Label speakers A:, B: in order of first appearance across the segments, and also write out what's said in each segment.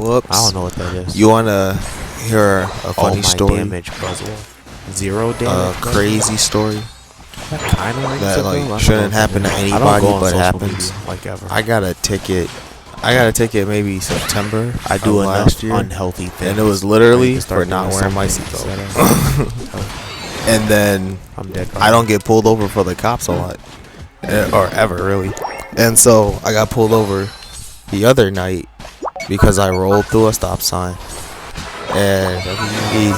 A: Whoops.
B: I don't know what that is.
A: You wanna hear a funny story?
B: Damage puzzle. 0 damage.
A: Crazy story.
B: That kind of
A: that like shouldn't happen to anybody, but happens.
B: Like ever.
A: I got a ticket. Maybe September.
B: I do
A: last year.
B: Unhealthy things.
A: And it was literally for not wearing my seatbelt. And then
B: I'm dead.
A: I don't get pulled over for the cops a lot, or ever really. And so I got pulled over the other night because I rolled through a stop sign. And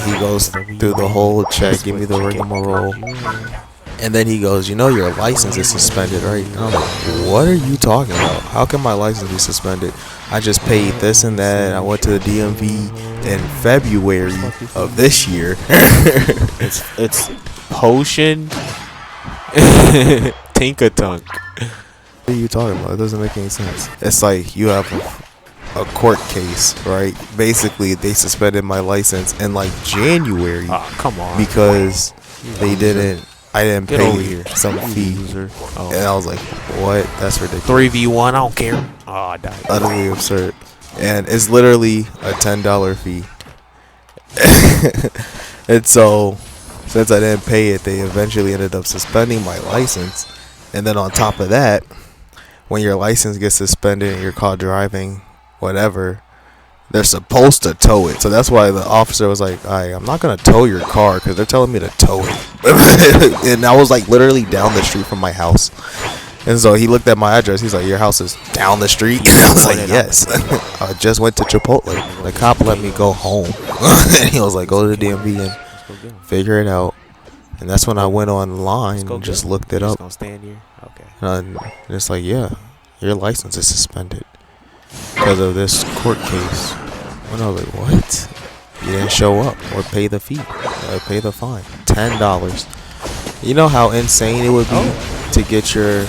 A: he goes through the whole check, give me the rigmarole. And then he goes, you know your license is suspended, right? And I'm like, what are you talking about? How can my license be suspended? I just paid this and that. I went to the DMV in February of this year.
B: It's potion Tinkatunk.
A: What are you talking about? It doesn't make any sense. It's like you have a court case, right? Basically, they suspended my license in like January.
B: Oh, come on.
A: Because I didn't pay some fee.
B: Oh.
A: And I was like, what? That's ridiculous.
B: 3v1, I don't care. Oh, I died.
A: Utterly absurd. And it's literally a $10 fee. And so, since I didn't pay it, they eventually ended up suspending my license. And then on top of that, when your license gets suspended and you're caught driving, whatever, they're supposed to tow it. So that's why the officer was like, I'm not going to tow your car because they're telling me to tow it. And I was like literally down the street from my house. And so he looked at my address. He's like, your house is down the street? And I was like, yes. I just went to Chipotle. The cop let me go home. And he was like, go to the DMV and figure it out. And that's when I went online and just looked it up.
B: Okay.
A: And it's like, yeah, your license is suspended because of this court case. And I was like, what? You didn't show up or pay the fee, pay the fine. $10. You know how insane it would be to get your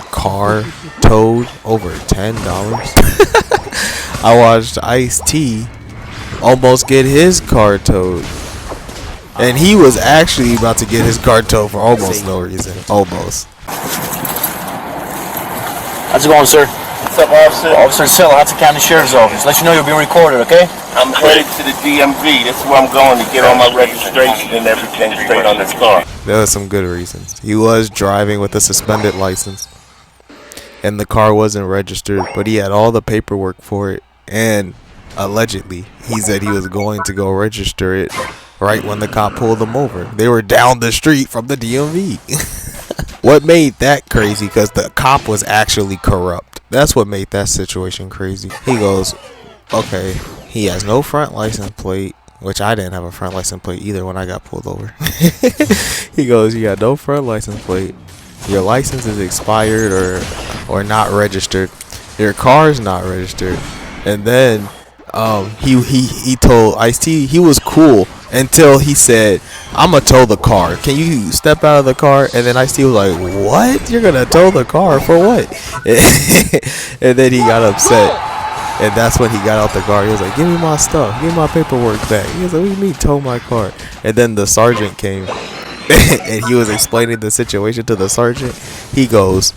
A: car towed over $10? I watched Ice-T almost get his car towed. And he was actually about to get his car towed for almost no reason. Almost.
C: How's it going, sir?
D: What's up, officer?
C: Officer Silla, Hudson County Sheriff's Office. Let you know you're being recorded, okay?
D: I'm headed to the DMV. This is where I'm going to get all my registration and everything straight on this car.
A: There was some good reasons. He was driving with a suspended license. And the car wasn't registered, but he had all the paperwork for it. And allegedly, he said he was going to go register it right when the cop pulled him over. They were down the street from the DMV. What made that crazy? Because the cop was actually corrupt. That's what made that situation crazy. He goes, okay, he has no front license plate, which I didn't have a front license plate either when I got pulled over. He goes, you got no front license plate. Your license is expired or not registered. Your car's not registered. And then he told Ice-T he was cool until he said, I'm gonna tow the car. Can you step out of the car? And then Ice-T was like, what? You're gonna tow the car for what? And then he got upset. And that's when he got out the car. He was like, give me my stuff. Give me my paperwork back. He was like, what do you mean tow my car? And then the sergeant came. And he was explaining the situation to the sergeant. He goes,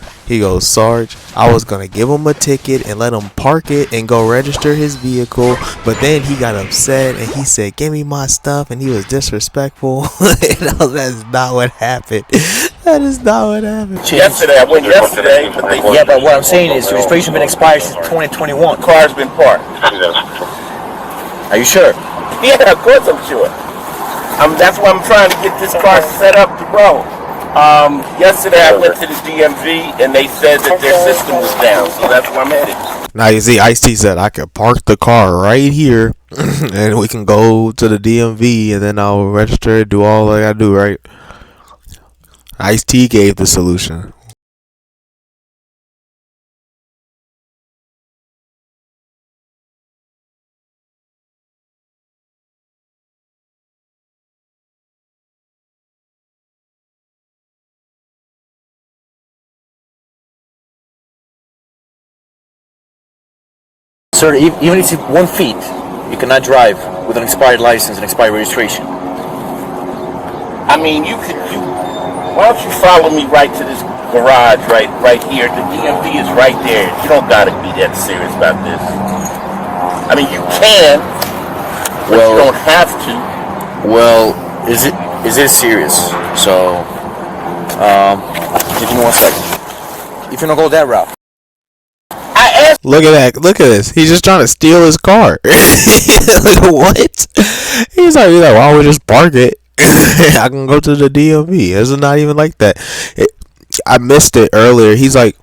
A: Sarge, I was gonna give him a ticket and let him park it and go register his vehicle, but then he got upset and he said, give me my stuff, and he was disrespectful. That's not what happened. That is not what happened.
D: Yesterday, I went yesterday, but they...
C: Yeah, but what I'm saying is your registration been expired since 2021.
D: The car's been parked.
C: Are you sure?
D: Yeah, of course I'm sure. That's why I'm trying to get this car set up to roll. Yesterday I went to the DMV and they said that their system was down, so that's where I'm headed.
A: Now you see, Ice-T said I could park the car right here and we can go to the DMV and then I'll register it, do all I gotta do, right? Ice-T gave the solution.
C: Sir, even if it's 1 feet, you cannot drive with an expired license and expired registration.
D: I mean, why don't you follow me right to this garage right here? The DMV is right there. You don't gotta be that serious about this. I mean, you can, but you don't have to.
C: Well, is it serious? So, give me 1 second. If you don't go that route.
D: I asked.
A: Look at that. Look at this. He's just trying to steal his car. Like, what? He's like, why don't we just park it? I can go to the DMV. It's not even like that. I missed it earlier. He's like,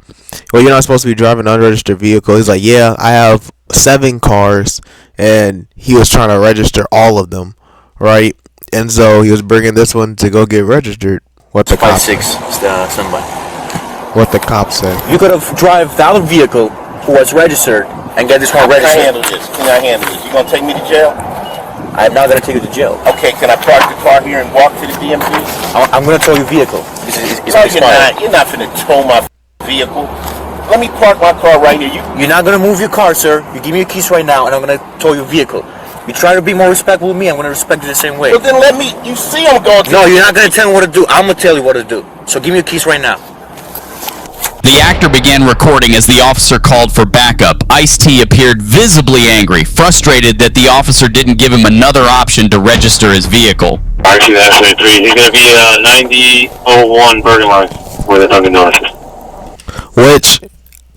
A: well, you're not supposed to be driving an unregistered vehicle. He's like, yeah, I have 7 cars. And he was trying to register all of them, right? And so he was bringing this one to go get registered. What the cop said. What the cop said.
C: You could have drive the other vehicle who was registered and get this car registered.
D: Can I handle this? Can I handle this? You gonna take me to jail?
C: I'm not gonna take you to jail.
D: Okay, can I park the car here and walk to the DMV?
C: I'm gonna tow your vehicle.
D: No, you're not. You're not finna tow my vehicle. Let me park my car right here.
C: You're not gonna move your car, sir. You give me your keys right now, and I'm gonna tow your vehicle. You try to be more respectful with me, I'm gonna respect you the same way.
D: But then let me. You see, I'm going to.
C: No, you're not gonna tell me what to do. I'm gonna tell you what to do. So give me your keys right now.
E: The actor began recording as the officer called for backup. Ice-T appeared visibly angry, frustrated that the officer didn't give him another option to register his vehicle.
F: RC-23, he's going to be 9001 Bergen Line with a Dunkin' Donuts.
A: Which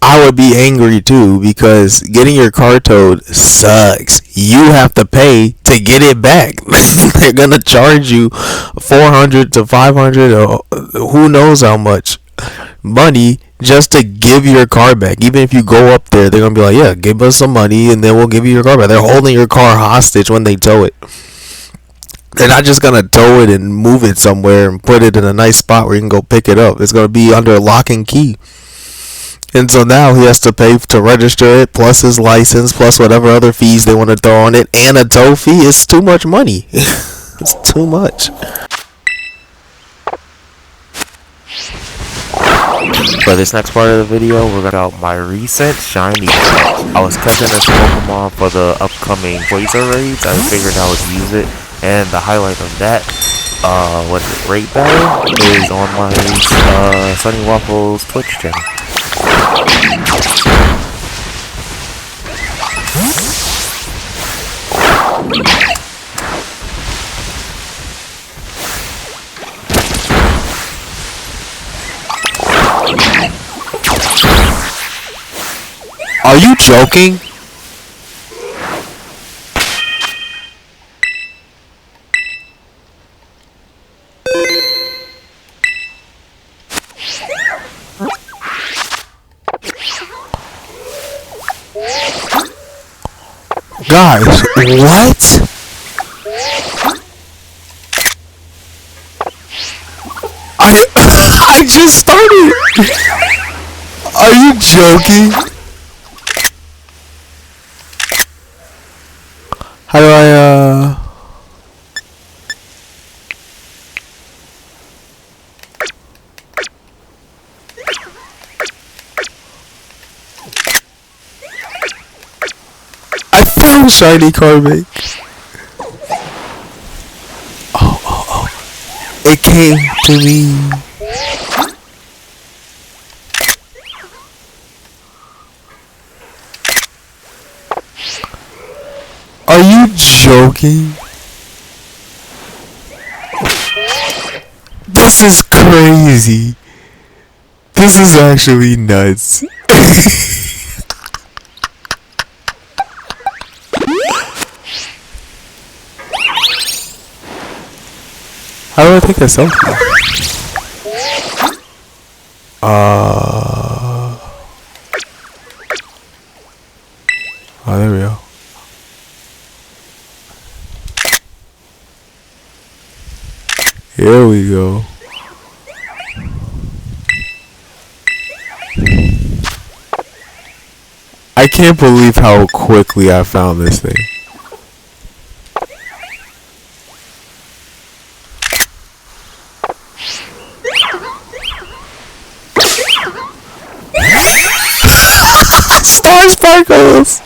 A: I would be angry too, because getting your car towed sucks. You have to pay to get it back. They're gonna charge you $400 to $500 or who knows how much money just to give your car back. Even if you go up there, they're gonna be like, yeah, give us some money and then we'll give you your car back. They're holding your car hostage when they tow it. They're not just gonna tow it and move it somewhere and put it in a nice spot where you can go pick it up. It's gonna be under lock and key. And so now he has to pay to register it, plus his license, plus whatever other fees they want to throw on it, and a tow fee. It's too much money. It's too much.
B: For this next part of the video, we're gonna out my recent shiny catch. I was catching this Pokemon for the upcoming Quasar raids. I figured I would use it, and the highlight of that, raid battle is on my Sunny Waffles Twitch channel.
A: Are you joking? Guys, what? I just started. Are you joking? How do I I found shiny Carbink. Oh. It came to me. Are you joking? This is crazy. This is actually nuts. How do I take a selfie? Oh, there we go. Here we go. I can't believe how quickly I found this thing. Star Sparkles!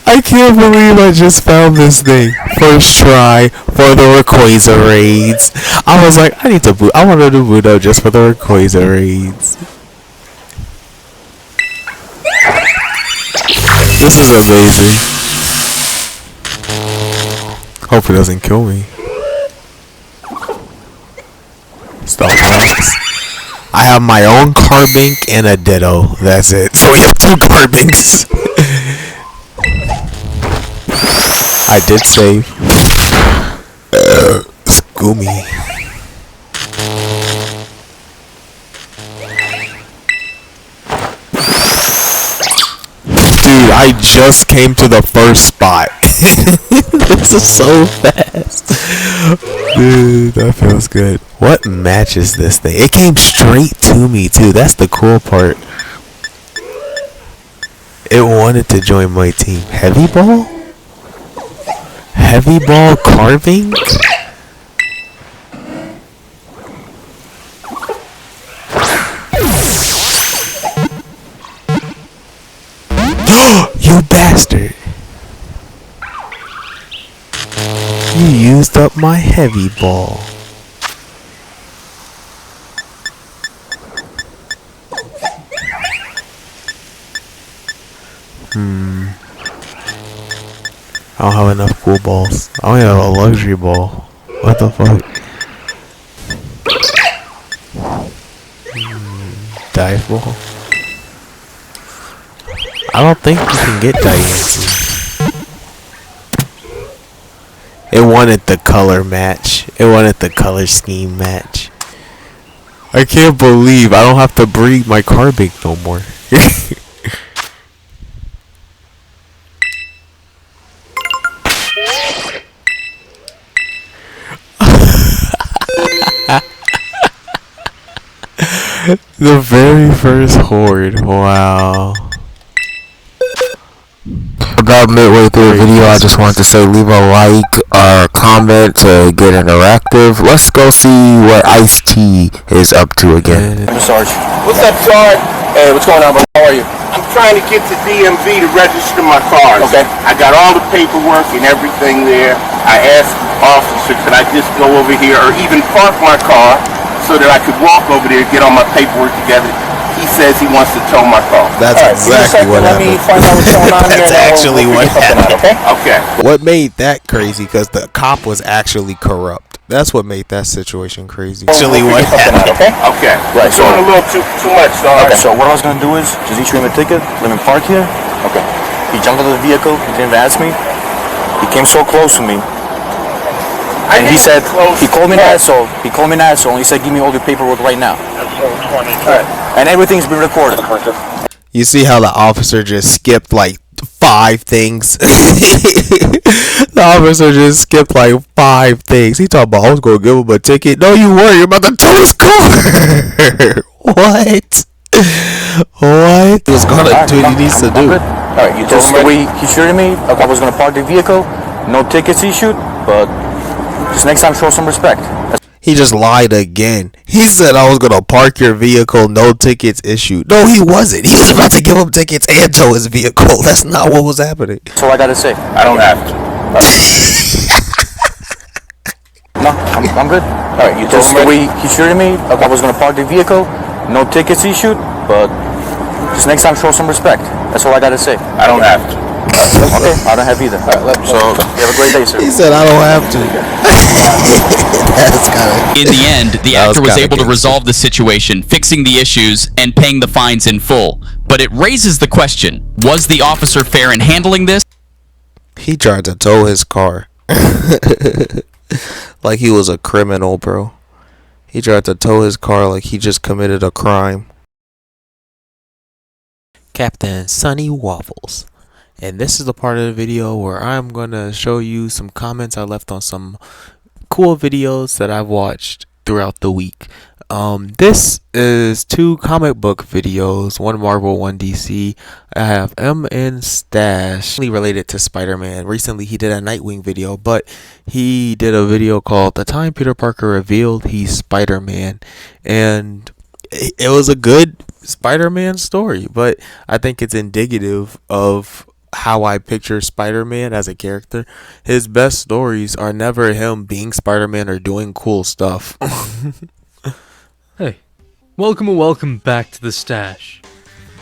A: I can't believe I just found this thing. First try for the Rayquaza raids. I was like, I wanted to boot up just for the Rayquaza raids. This is amazing. Hope it doesn't kill me. Stop box. I have my own carbink and a ditto. That's it. So we have 2 carbinks. I did save. Scoomy. Dude, I just came to the first spot. This is so fast. Dude, that feels good. What match is this thing? It came straight to me too. That's the cool part. It wanted to join my team. Heavy ball? Heavy ball carving? You bastard! You used up my heavy ball. I don't have enough cool balls. I only have a luxury ball. What the fuck? Dive ball? I don't think you can get Diancie. It wanted the color match. It wanted the color scheme match. I can't believe I don't have to breed my carbink no more. The very first horde. Wow.
B: About midway through the video, I just wanted to say leave a like or comment to get interactive. Let's go see what Ice-T is up to again.
C: Sarge.
D: What's up, Sarge?
C: Hey, what's going on, bro? How are you?
D: I'm trying to get to DMV to register my cars.
C: Okay.
D: I got all the paperwork and everything there. I asked the officer, could I just go over here or even park my car so that I could walk over there and get all my paperwork together. He says he wants to tow my car.
A: That's exactly what
C: Let me
A: happened.
C: find out what's going on here.
A: That's actually what happened.
C: Okay?
D: Okay.
A: What made that crazy? Because the cop was actually corrupt. That's what made that situation crazy. Actually, what happened?
C: Okay?
D: Okay.
C: Right,
D: It's doing a little too much, Sarge.
C: Okay, so what I was gonna do is just issue him a ticket, let him park here. Okay. He jumped out of the vehicle, he didn't even ask me. He came so close to me. And he said, he called me an asshole. He called me an asshole and he said, give me all your paperwork right now. And everything's been recorded.
A: You see how the officer just skipped like 5 things? The officer just skipped like 5 things. He talking about I was gonna give him a ticket. No, you weren't. You're about to tow his car. What? What? He was gonna do what he needs to do.
C: Alright, you told him the way he shooted me. I was gonna park the vehicle. No tickets issued, but just next time show some respect.
A: He just lied again. He said I was gonna park your vehicle, no tickets issued. No, he wasn't. He was about to give him tickets and tow his vehicle. That's not what was happening.
C: That's all I gotta say.
D: I don't have to.
C: No, I'm good. Alright, you told him the way he shooted me. I was gonna park the vehicle. No tickets issued, but just next time show some respect. That's all I gotta say.
D: I don't have to.
C: Okay, I don't have either. So, you have a great day, sir.
A: He said I don't have to. That's kinda...
E: In the end, the
A: That was
E: actor was
A: kinda
E: able to
A: gangster.
E: resolve the situation, fixing the issues and paying the fines in full. But it raises the question, was the officer fair in handling this?
A: He tried to tow his car. Like he was a criminal, bro. He tried to tow his car like he just committed a crime. Captain Sunny Waffles. And this is the part of the video where I'm going to show you some comments I left on some cool videos that I've watched throughout the week. This is 2 comic book videos, one Marvel, one DC. I have MN Stash related to Spider-Man. Recently he did a Nightwing video, but he did a video called The Time Peter Parker Revealed He's Spider-Man. And it was a good Spider-Man story, but I think it's indicative of how I picture Spider-Man as a character. His best stories are never him being Spider-Man or doing cool stuff.
G: Hey, welcome back to the stash.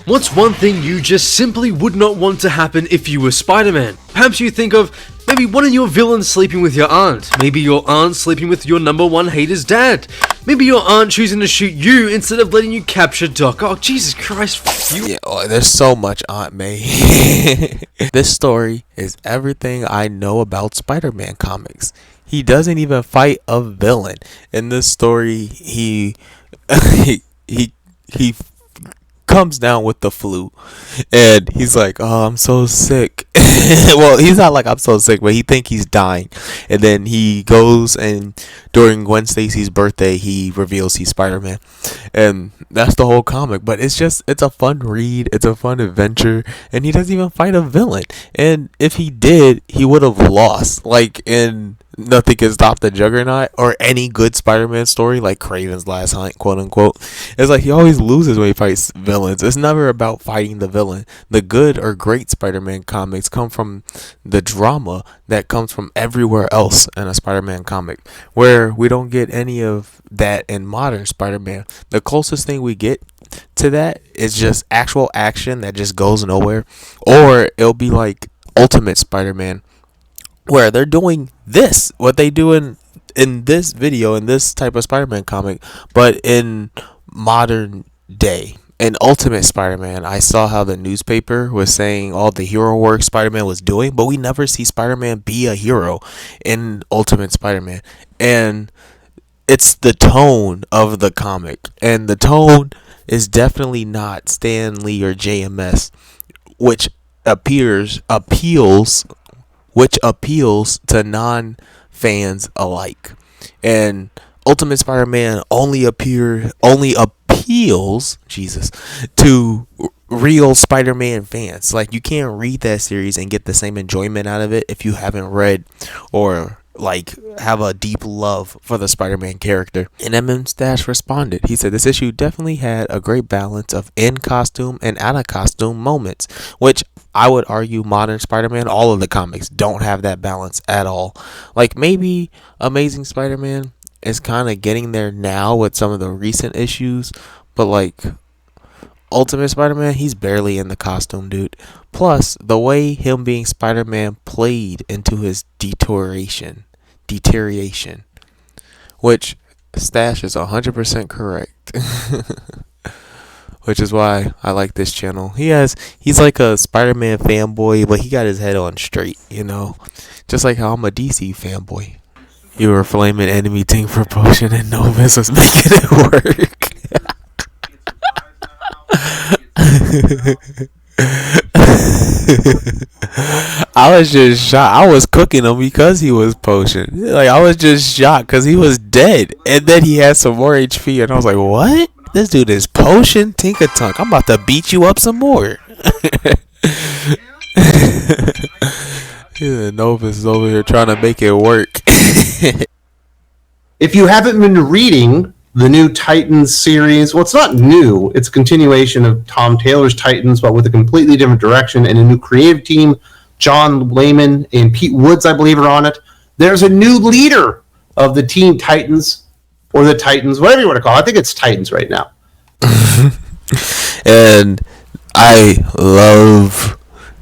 G: What's one thing you just simply would not want to happen if you were Spider-Man? Perhaps you think of maybe one of your villains sleeping with your aunt. Maybe your aunt sleeping with your number one hater's dad. Maybe your aunt choosing to shoot you instead of letting you capture Doc Ock. Jesus Christ, fuck you.
A: Yeah, there's so much Aunt May. This story is everything I know about Spider-Man comics. He doesn't even fight a villain. In this story, he comes down with the flu, and he's like, "Oh, I'm so sick." Well, he's not like I'm so sick, but he think he's dying. And then he goes, and during Gwen Stacy's birthday, he reveals he's Spider-Man, and that's the whole comic. But it's a fun read, it's a fun adventure, and he doesn't even fight a villain. And if he did, he would have lost. Like in Nothing Can Stop the Juggernaut, or any good Spider-Man story, like Kraven's Last Hunt, quote unquote. It's like he always loses when he fights villains. It's never about fighting the villain. The good or great Spider-Man comics come from the drama that comes from everywhere else in a Spider-Man comic, where we don't get any of that in modern Spider-Man. The closest thing we get to that is just actual action that just goes nowhere, or it'll be like Ultimate Spider-Man, where they're doing what they do in this video, in this type of Spider-Man comic, but in modern day. In Ultimate Spider-Man, I saw how the newspaper was saying all the hero work Spider-Man was doing, but we never see Spider-Man be a hero in Ultimate Spider-Man. And it's the tone of the comic, and the tone is definitely not Stan Lee or JMS, which appeals to non-fans alike. And Ultimate Spider-Man only appeals to real Spider-Man fans. Like, you can't read that series and get the same enjoyment out of it if you haven't read or like have a deep love for the Spider-Man character. And MM Stash responded. He said this issue definitely had a great balance of in costume and out of costume moments, which I would argue modern Spider-Man, all of the comics don't have that balance at all. Like, maybe Amazing Spider-Man is kind of getting there now with some of the recent issues, but like Ultimate Spider-Man, he's barely in the costume, dude. Plus, the way him being Spider-Man played into his deterioration, which Stash is 100% correct. Which is why I like this channel. He's like a Spider-Man fanboy, but he got his head on straight, you know? Just like how I'm a DC fanboy. You were flaming enemy team for potion and Novus was making it work. I was just shocked. I was cooking him because he was potion. Like, I was just shocked because he was dead, and then he had some more HP, and I was like, "What? This dude is potion Tinkatunk. I'm about to beat you up some more." Yeah, Novus is over here trying to make it work.
H: If you haven't been reading the new Titans series, well, it's not new. It's a continuation of Tom Taylor's Titans, but with a completely different direction and a new creative team. John Layman and Pete Woods, I believe, are on it. There's a new leader of the Teen Titans, or the Titans, whatever you want to call it. I think it's Titans right now.
A: And I love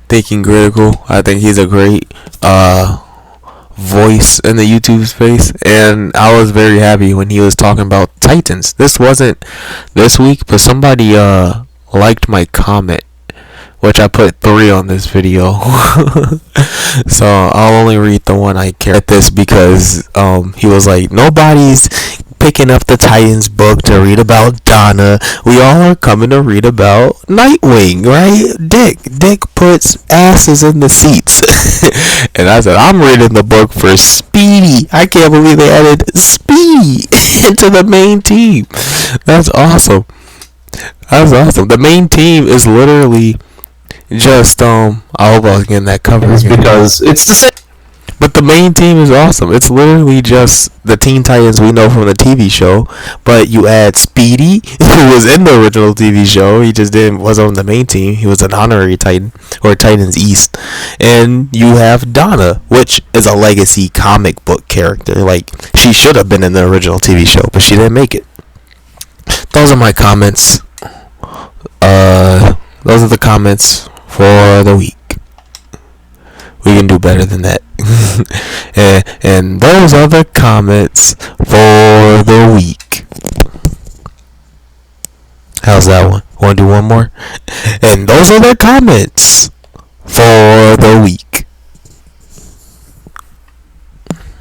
A: Thinking Critical. I think he's a great voice in the YouTube space, and I was very happy when he was talking about Titans. This wasn't this week, but somebody liked my comment, which I put 3 on this video. So I'll only read the one I care at this, because he was like, nobody's picking up the Titans book to read about Donna. We all are coming to read about Nightwing, right? Dick puts asses in the seats. And I said, I'm reading the book for Speedy. I can't believe they added Speedy into the main team. That's awesome. That's awesome. The main team is literally just I hope I was getting that cover
H: because it's the same.
A: But the main team is awesome. It's literally just the Teen Titans we know from the TV show, but you add Speedy, who was in the original TV show. He just wasn't on the main team. He was an honorary Titan, or Titans East. And you have Donna, which is a legacy comic book character. Like, she should have been in the original TV show, but she didn't make it. Those are my comments. those are the comments for the week. We can do better than that. and those are the comments for the week. How's that one? Want to do one more? And those are the comments for the week.